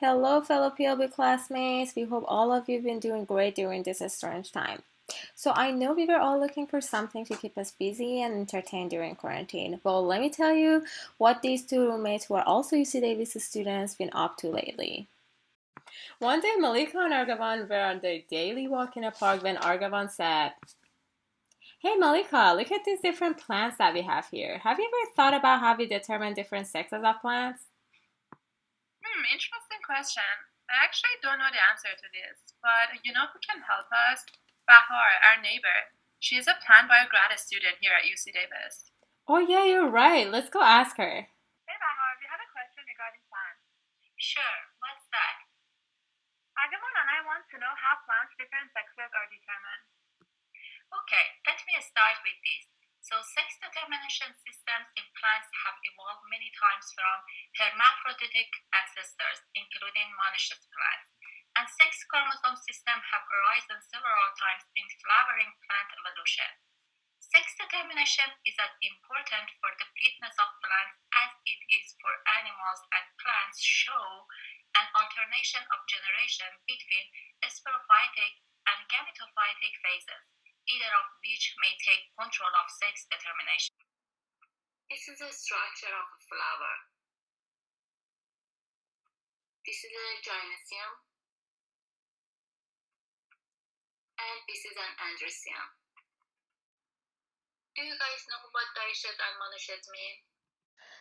Hello, fellow PLB classmates. We hope all of you have been doing great during this strange time. So, I know we were all looking for something to keep us busy and entertained during quarantine. Well, let me tell you what these two roommates, who are also UC Davis students, been up to lately. One day, Malika and Argavan were on their daily walk in a park when Argavan said, "Hey Malika, look at these different plants that we have here. Have you ever thought about how we determine different sexes of plants?" Interesting question. I actually don't know the answer to this, but you know who can help us? Bahar, our neighbor. She's a plant bio grad student here at UC Davis. Oh, yeah, you're right. Let's go ask her. Hey Bahar, we have a question regarding plants. Sure, what's that? Agamon and I want to know how plants' different sexes are determined. Okay, let me start with this. So, sex determination systems in plants have evolved many times from hermaphroditic ancestors, including monoecious plants, and sex chromosome systems have arisen several times in flowering plant evolution. Sex determination is as important for the fitness of plants as it is for animals, and plants show an alternation of generation between sporophytic and gametophytic phases, either of which may take control of sex determination. This is the structure of a flower. This is a gynecium, and this is an androecium. Do you guys know what dioecious and monoecious mean?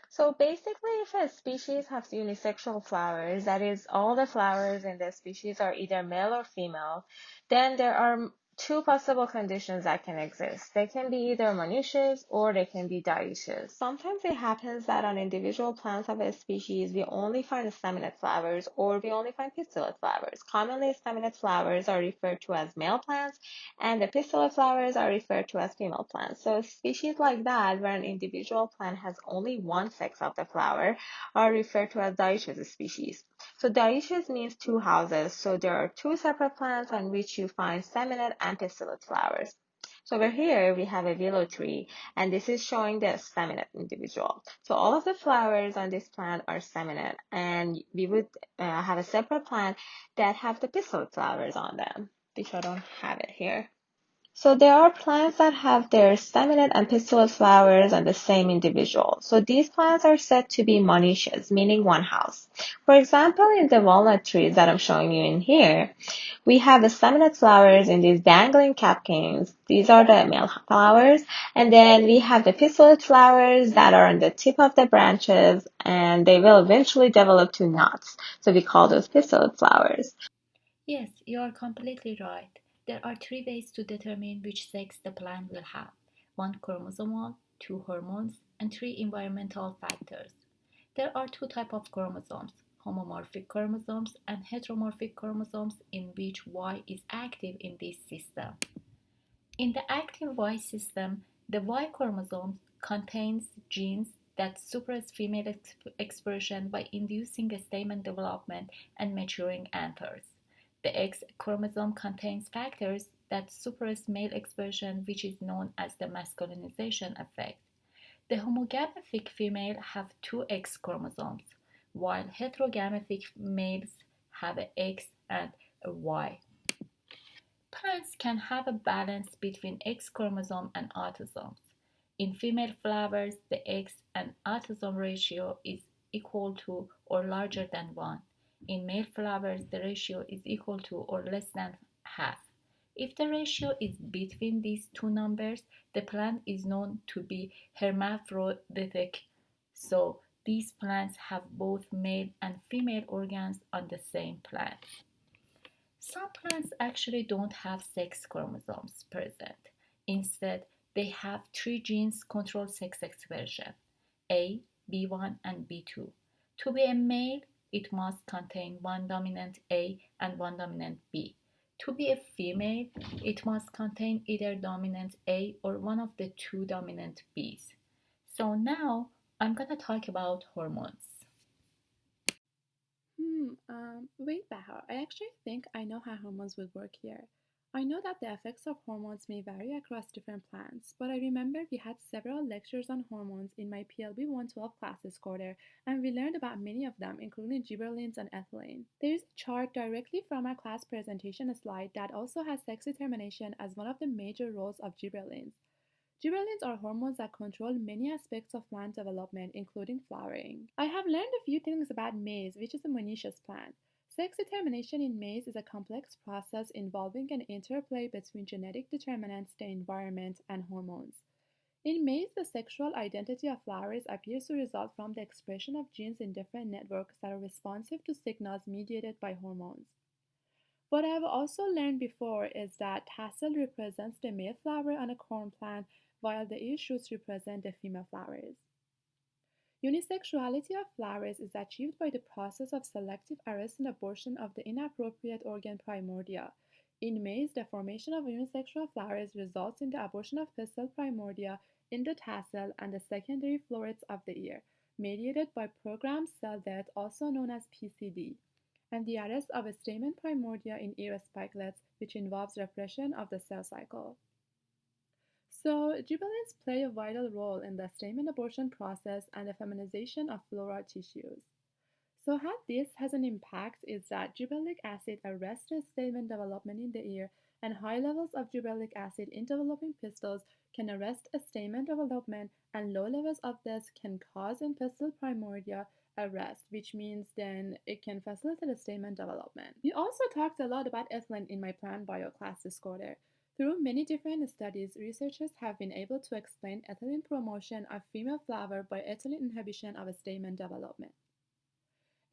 So basically, if a species has unisexual flowers, that is, all the flowers in the species are either male or female, then there are two possible conditions that can exist. They can be either monoecious or they can be dioecious. Sometimes it happens that on individual plants of a species, we only find staminate flowers or we only find pistillate flowers. Commonly, staminate flowers are referred to as male plants and the pistillate flowers are referred to as female plants. So species like that, where an individual plant has only one sex of the flower, are referred to as dioecious species. So dioecious means two houses. So there are two separate plants on which you find staminate and pistillate flowers. So over here we have a willow tree, and this is showing the staminate individual. So all of the flowers on this plant are staminate, and we would have a separate plant that have the pistillate flowers on them, which I don't have it here. So there are plants that have their staminate and pistillate flowers on the same individual. So these plants are said to be monoecious, meaning one house. For example, in the walnut trees that I'm showing you in here, we have the staminate flowers in these dangling catkins. These are the male flowers. And then we have the pistillate flowers that are on the tip of the branches, and they will eventually develop to knots. So we call those pistillate flowers. Yes, you are completely right. There are three ways to determine which sex the plant will have: one chromosomal, two hormones, and three environmental factors. There are two types of chromosomes: homomorphic chromosomes and heteromorphic chromosomes, in which Y is active in this system. In the active Y system, the Y chromosome contains genes that suppress female expression by inducing stamen development and maturing anthers. The X chromosome contains factors that suppress male expression, which is known as the masculinization effect. The homogamethic female have two X chromosomes, while heterogamethic males have an X and a Y. Plants can have a balance between X chromosome and autosomes. In female flowers, the X and autosome ratio is equal to or larger than 1. In male flowers, the ratio is equal to or less than half. If the ratio is between these two numbers, the plant is known to be hermaphroditic. So these plants have both male and female organs on the same plant. Some plants actually don't have sex chromosomes present. Instead, they have three genes control sex expression: A, B1, and B2. To be a male, it must contain one dominant A and one dominant B. To be a female, it must contain either dominant A or one of the two dominant Bs. So now I'm gonna talk about hormones. Wait, Bahar. I actually think I know how hormones would work here. I know that the effects of hormones may vary across different plants, but I remember we had several lectures on hormones in my PLB 112 class this quarter, and we learned about many of them, including gibberellins and ethylene. There is a chart directly from our class presentation slide that also has sex determination as one of the major roles of gibberellins. Gibberellins are hormones that control many aspects of plant development, including flowering. I have learned a few things about maize, which is a monoecious plant. Sex determination in maize is a complex process involving an interplay between genetic determinants, the environment, and hormones. In maize, the sexual identity of flowers appears to result from the expression of genes in different networks that are responsive to signals mediated by hormones. What I have also learned before is that tassel represents the male flower on a corn plant, while the ear shoots represent the female flowers. Unisexuality of flowers is achieved by the process of selective arrest and abortion of the inappropriate organ primordia. In maize, the formation of unisexual flowers results in the abortion of pistil primordia in the tassel and the secondary florets of the ear, mediated by programmed cell death, also known as PCD, and the arrest of stamen primordia in ear spikelets, which involves repression of the cell cycle. So, gibberellins play a vital role in the stamen abortion process and the feminization of floral tissues. So, how this has an impact is that gibberellic acid arrests the stamen development in the ear, and high levels of gibberellic acid in developing pistils can arrest a stamen development, and low levels of this can cause in pistil primordia arrest, which means then it can facilitate stamen development. We also talked a lot about ethylene in my plant bio class this quarter. Through many different studies, researchers have been able to explain ethylene promotion of female flower by ethylene inhibition of stamen development.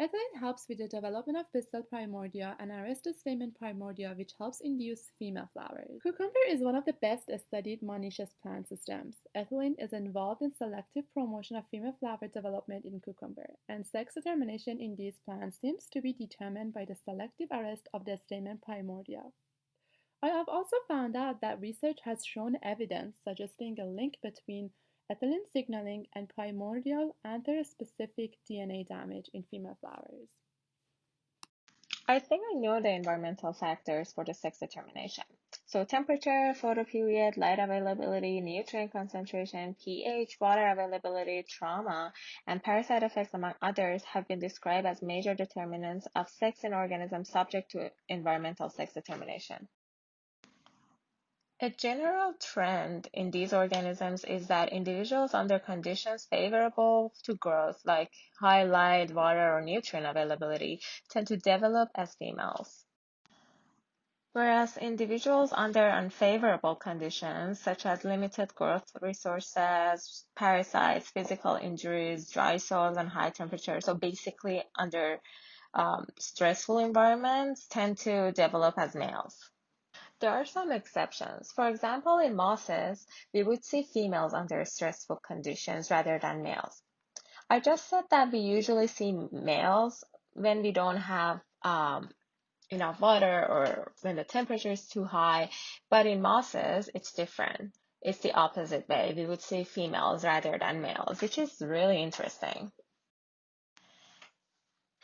Ethylene helps with the development of pistil primordia and arrests stamen primordia, which helps induce female flowers. Cucumber is one of the best studied monoecious plant systems. Ethylene is involved in selective promotion of female flower development in cucumber, and sex determination in these plants seems to be determined by the selective arrest of the stamen primordia. I have also found out that research has shown evidence suggesting a link between ethylene signaling and primordial anther-specific DNA damage in female flowers. I think I know the environmental factors for the sex determination. So temperature, photoperiod, light availability, nutrient concentration, pH, water availability, trauma, and parasite effects, among others, have been described as major determinants of sex in organisms subject to environmental sex determination. A general trend in these organisms is that individuals under conditions favorable to growth, like high light, water, or nutrient availability, tend to develop as females. Whereas individuals under unfavorable conditions, such as limited growth resources, parasites, physical injuries, dry soils, and high temperatures, so basically under stressful environments, tend to develop as males. There are some exceptions. For example, in mosses, we would see females under stressful conditions rather than males. I just said that we usually see males when we don't have enough water or when the temperature is too high, but in mosses, it's different. It's the opposite way. We would see females rather than males, which is really interesting.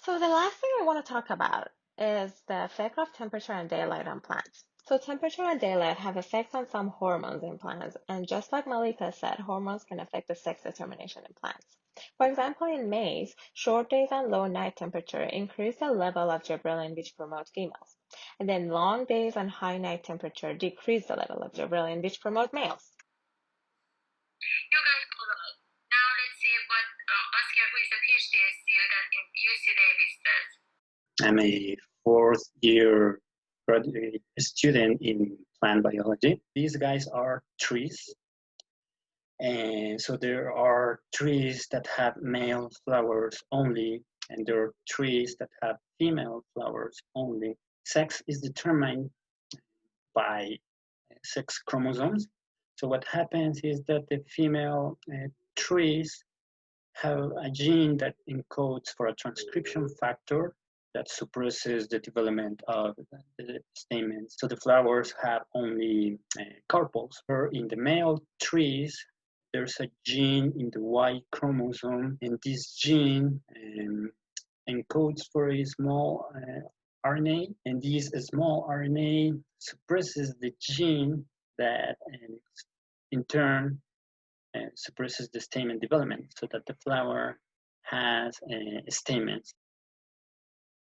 So the last thing I want to talk about is the effect of temperature and daylight on plants. So temperature and daylight have effects on some hormones in plants, and just like Malika said, hormones can affect the sex determination in plants. For example, in maize, short days and low night temperature increase the level of gibberellin, which promotes females. And then long days and high night temperature decrease the level of gibberellin, which promote males. You guys collide. Now let's see what Oscar, who is a PhD student in UC Davis, says. I'm a fourth year graduate student in plant biology. These guys are trees. And so there are trees that have male flowers only, and there are trees that have female flowers only. Sex is determined by sex chromosomes. So what happens is that the female trees have a gene that encodes for a transcription factor that suppresses the development of the stamens. So the flowers have only carpels. Or in the male trees, there's a gene in the Y chromosome, and this gene encodes for a small RNA, and these small RNA suppresses the gene that in turn suppresses the stamen development, so that the flower has stamens.